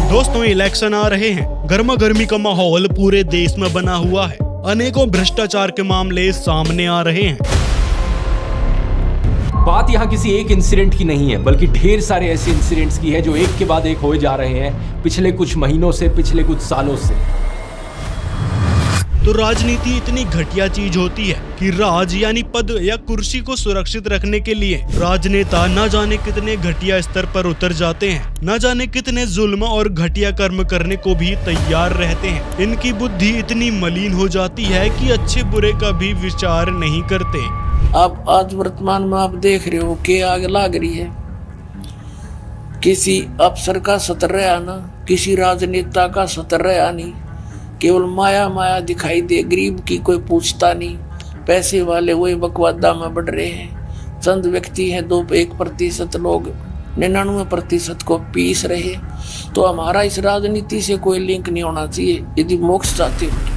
दोस्तों, इलेक्शन आ रहे हैं। गर्मा गर्मी का माहौल पूरे देश में बना हुआ है। अनेकों भ्रष्टाचार के मामले सामने आ रहे हैं। बात यहाँ किसी एक इंसिडेंट की नहीं है, बल्कि ढेर सारे ऐसे इंसिडेंट्स की है जो एक के बाद एक होए जा रहे हैं पिछले कुछ महीनों से, पिछले कुछ सालों से। तो राजनीति इतनी घटिया चीज होती है कि राज यानी पद या कुर्सी को सुरक्षित रखने के लिए राजनेता न जाने कितने घटिया स्तर पर उतर जाते हैं, न जाने कितने जुल्म और घटिया कर्म करने को भी तैयार रहते हैं। इनकी बुद्धि इतनी मलिन हो जाती है कि अच्छे बुरे का भी विचार नहीं करते। आप आज वर्तमान में आप देख रहे हो कि आग लाग रही है। किसी अफसर का सतर आना, किसी राजनेता का सतर आनी, केवल माया माया दिखाई दे, गरीब की कोई पूछता नहीं। पैसे वाले वही बकवादा में बढ़ रहे हैं। चंद व्यक्ति हैं, 1% लोग 99% को पीस रहे। तो हमारा इस राजनीति से कोई लिंक नहीं होना चाहिए यदि मोक्ष चाहते हो।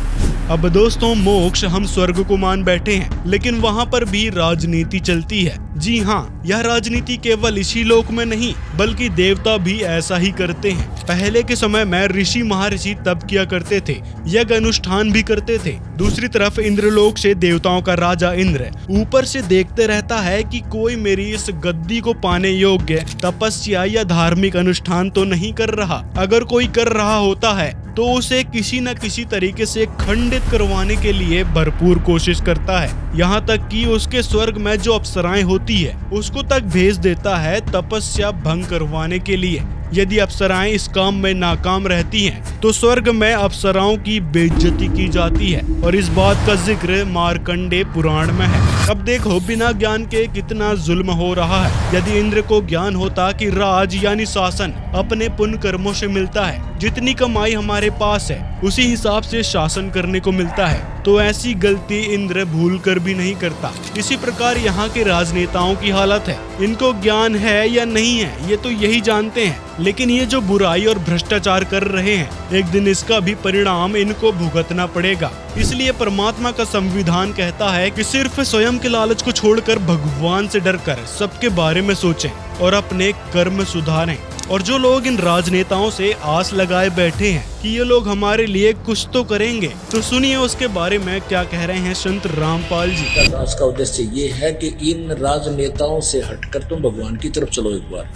अब दोस्तों, मोक्ष हम स्वर्ग को मान बैठे हैं, लेकिन वहाँ पर भी राजनीति चलती है। जी हाँ, यह राजनीति केवल इसी लोक में नहीं बल्कि देवता भी ऐसा ही करते हैं। पहले के समय में ऋषि महर्षि तप किया करते थे, यज्ञ अनुष्ठान भी करते थे। दूसरी तरफ इंद्रलोक से देवताओं का राजा इंद्र ऊपर से देखते रहता है कि कोई मेरी इस गद्दी को पाने योग्य तपस्या या धार्मिक अनुष्ठान तो नहीं कर रहा। अगर कोई कर रहा होता है तो उसे किसी न किसी तरीके से खंडित करवाने के लिए भरपूर कोशिश करता है। यहाँ तक कि उसके स्वर्ग में जो अप्सराएं होती है उसको तक भेज देता है तपस्या भंग करवाने के लिए। यदि अप्सराएं इस काम में नाकाम रहती हैं, तो स्वर्ग में अप्सराओं की बेइज्जती की जाती है और इस बात का जिक्र मार्कंडेय पुराण में है। अब देखो, बिना ज्ञान के कितना जुल्म हो रहा है। यदि इंद्र को ज्ञान होता कि राज यानी शासन अपने पुण्य कर्मों से मिलता है, जितनी कमाई हमारे पास है उसी हिसाब से शासन करने को मिलता है, तो ऐसी गलती इंद्र भूल कर भी नहीं करता। इसी प्रकार यहाँ के राजनेताओं की हालत है। इनको ज्ञान है या नहीं है ये तो यही जानते हैं, लेकिन ये जो बुराई और भ्रष्टाचार कर रहे हैं, एक दिन इसका भी परिणाम इनको भुगतना पड़ेगा। इसलिए परमात्मा का संविधान कहता है कि सिर्फ स्वयं के लालच को छोड़कर भगवान से डरकर सबके बारे में सोचें और अपने कर्म सुधारें। और जो लोग इन राजनेताओं से आस लगाए बैठे हैं कि ये लोग हमारे लिए कुछ तो करेंगे, तो सुनिए उसके बारे में क्या कह रहे हैं संत रामपाल जी। उसका उद्देश्य ये है कि इन राजनेताओं से हटकर तुम भगवान की तरफ चलो एक बार।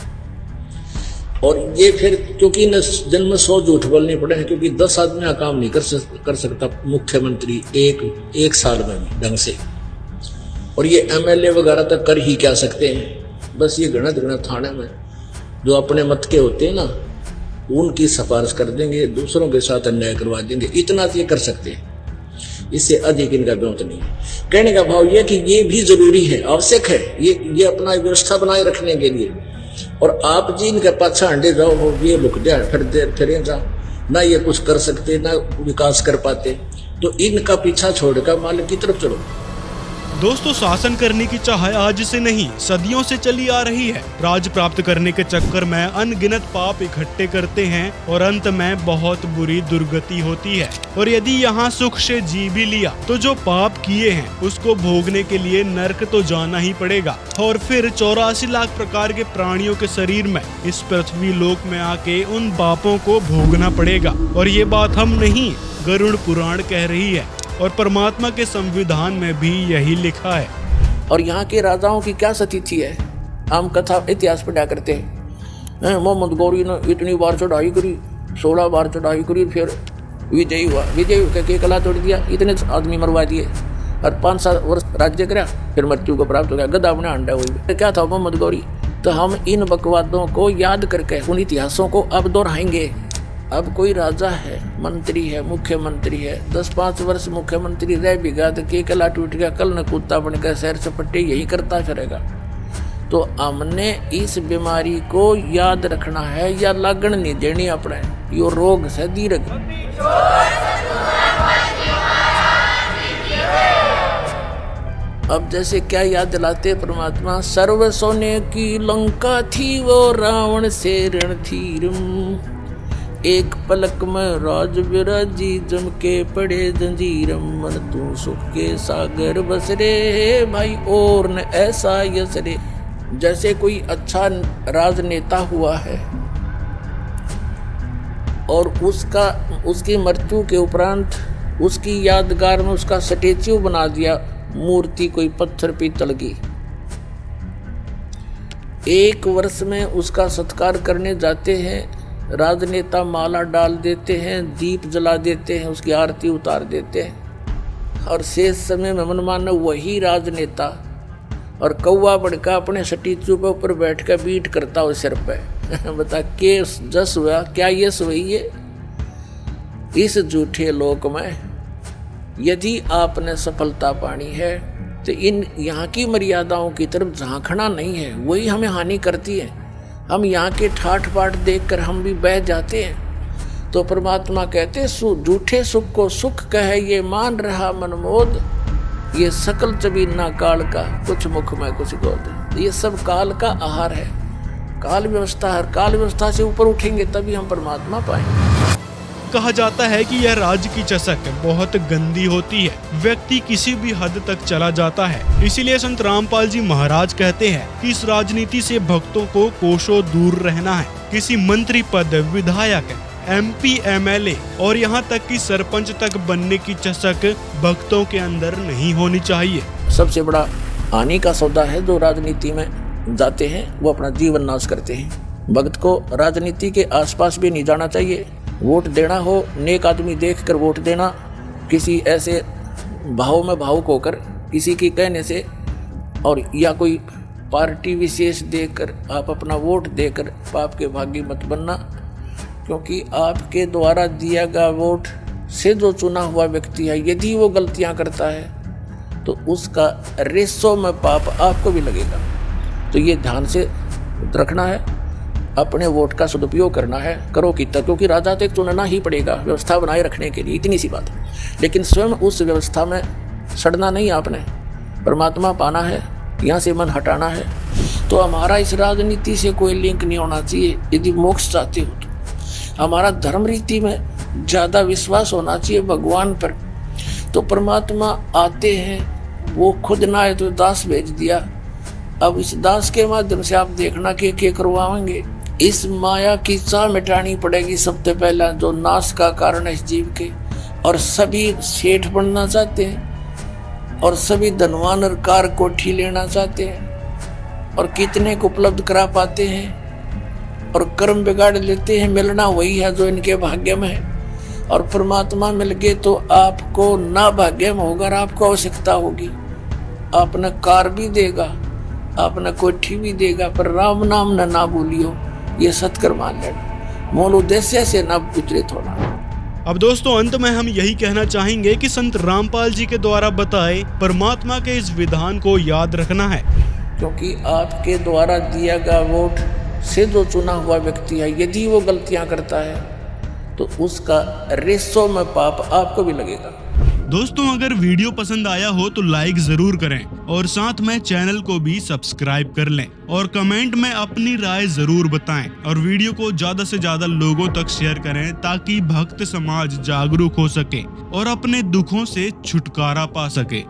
और ये फिर क्योंकि न जन्म में 100 झूठ बोलने पड़े हैं, क्योंकि 10 आदमी का काम नहीं कर सकता मुख्यमंत्री एक साल में ढंग से। और ये MLA वगैरह तक कर ही क्या सकते हैं। बस ये गणत थाने में जो अपने मत के होते हैं ना, उनकी सिफारिश कर देंगे, दूसरों के साथ अन्याय करवा देंगे। इतना ये कर सकते हैं, इससे अधिक इनका बहुत नहीं। कहने का भाव यह कि ये भी जरूरी है, आवश्यक है ये अपना व्यवस्था बनाए रखने के लिए। और आप जी इनके पाछा हंडे जाओ, हो ये लुक फिर जाओ ना, ये कुछ कर सकते ना विकास कर पाते, तो इनका पीछा छोड़कर मालिक की तरफ चलो। दोस्तों, शासन करने की चाह आज से नहीं सदियों से चली आ रही है। राज प्राप्त करने के चक्कर में अनगिनत पाप इकट्ठे करते हैं और अंत में बहुत बुरी दुर्गति होती है। और यदि यहाँ सुख से जी भी लिया तो जो पाप किए हैं उसको भोगने के लिए नर्क तो जाना ही पड़ेगा। और फिर 84 लाख प्रकार के प्राणियों के शरीर में इस पृथ्वी लोक में आके उन पापों को भोगना पड़ेगा। और ये बात हम नहीं, गरुड़ पुराण कह रही है और परमात्मा के संविधान में भी यही लिखा है। और यहाँ के राजाओं की क्या स्थिति है, हम कथा इतिहास पढ़ा करते हैं। मोहम्मद गौरी ने इतनी बार चढ़ाई करी, 16 बार चढ़ाई करी, फिर विजयी हुआ। विजयी के कला तोड़ दिया, इतने आदमी मरवा दिए और 5-7 वर्ष राज्य करा, फिर मृत्यु को प्राप्त हो गया। गधा अपने अंडा हुई। क्या था मोहम्मद गौरी? तो हम इन बकवादों को याद करके उन इतिहासों को अब दोहराएंगे। अब कोई राजा है, मंत्री है, मुख्यमंत्री है, 10-5 वर्ष मुख्यमंत्री रह भी गया तो के कला टूट गया, कल न कुत्ता बनकर सैर सपट्टे यही करता फिरेगा। तो हमने इस बीमारी को याद रखना है या लगन नहीं देनी अपने, यो रोग से दीर्घ। अब जैसे क्या याद दिलाते परमात्मा, सर्व सोने की लंका थी वो रावण से रण थी। एक पलक में राज विराजी जम के पड़े जंजीरम, मन तू सुख के सागर बस रे भाई और न ऐसा यस रे। जैसे कोई अच्छा राजनेता हुआ है और उसकी मृत्यु के उपरांत उसकी यादगार में उसका स्टैच्यू बना दिया, मूर्ति कोई पत्थर पीतल की। 1 वर्ष में उसका सत्कार करने जाते हैं, राजनेता माला डाल देते हैं, दीप जला देते हैं, उसकी आरती उतार देते हैं। और शेष समय में मनमाना वही राजनेता और कौवा बड़का अपने स्टैच्यू पे ऊपर बैठ कर बीट करता हो सिर पे। बता के जस हुआ, क्या यश हुई है? इस झूठे लोक में यदि आपने सफलता पानी है तो इन यहाँ की मर्यादाओं की तरफ झांकना नहीं है, वही हमें हानि करती है। हम यहाँ के ठाठ बाट देखकर हम भी बह जाते हैं। तो परमात्मा कहते झूठे सुख को सुख कहे ये मान रहा मनमोद, ये सकल चबीना काल का कुछ मुख में कुछ गोद। ये सब काल का आहार है, काल व्यवस्था है। काल व्यवस्था से ऊपर उठेंगे तभी हम परमात्मा पाएंगे। कहा जाता है कि यह राज की चसक बहुत गंदी होती है, व्यक्ति किसी भी हद तक चला जाता है। इसीलिए संत रामपाल जी महाराज कहते हैं कि इस राजनीति से भक्तों को कोसों दूर रहना है। किसी मंत्री पद, विधायक, MP, MLA और यहाँ तक कि सरपंच तक बनने की चसक भक्तों के अंदर नहीं होनी चाहिए। सबसे बड़ा हानि का सौदा है जो राजनीति में जाते हैं, वो अपना जीवन नाश करते हैं। भक्त को राजनीति के आसपास भी नहीं जाना चाहिए। वोट देना हो, नेक आदमी देखकर वोट देना, किसी ऐसे भाव में भावुक होकर किसी की कहने से और या कोई पार्टी विशेष देखकर आप अपना वोट देकर पाप के भागी मत बनना। क्योंकि आपके द्वारा दिया गया वोट से जो चुना हुआ व्यक्ति है, यदि वो गलतियां करता है तो उसका रेसों में पाप आपको भी लगेगा। तो ये ध्यान से रखना है, अपने वोट का सदुपयोग करना है, करो कितना, क्योंकि राजा तो एक चुनना ही पड़ेगा व्यवस्था बनाए रखने के लिए, इतनी सी बात है। लेकिन स्वयं उस व्यवस्था में सड़ना नहीं, आपने परमात्मा पाना है, यहाँ से मन हटाना है। तो हमारा इस राजनीति से कोई लिंक नहीं होना चाहिए। यदि मोक्ष चाहते हो तो हमारा धर्म रीति में ज़्यादा विश्वास होना चाहिए भगवान पर। तो परमात्मा आते हैं, वो खुद ना आए तो दास भेज दिया। अब इस दास के माध्यम से आप देखना के करवाएंगे। इस माया की चाह मिटानी पड़ेगी सबसे पहला, जो नाश का कारण है इस जीव के। और सभी सेठ बनना चाहते हैं और सभी धनवान और कार कोठी लेना चाहते हैं और कितने को उपलब्ध करा पाते हैं और कर्म बिगाड़ लेते हैं। मिलना वही है जो इनके भाग्य में है। और परमात्मा मिल गए तो आपको ना भाग्य में होगा, आपको आवश्यकता होगी। आपने कार भी देगा, आपने कोठी भी देगा, पर राम नाम ना भूलियो, ये सत्कर मान लेना। मूल उद्देश्य से न विचलित होना। अब दोस्तों अंत में हम यही कहना चाहेंगे कि संत रामपाल जी के द्वारा बताए परमात्मा के इस विधान को याद रखना है। क्योंकि आपके द्वारा दिया गया वोट से जो चुना हुआ व्यक्ति है, यदि वो गलतियां करता है तो उसका रेसों में पाप आपको भी लगेगा। दोस्तों अगर वीडियो पसंद आया हो तो लाइक जरूर करें और साथ में चैनल को भी सब्सक्राइब कर लें और कमेंट में अपनी राय जरूर बताएं और वीडियो को ज्यादा से ज्यादा लोगों तक शेयर करें ताकि भक्त समाज जागरूक हो सके और अपने दुखों से छुटकारा पा सके।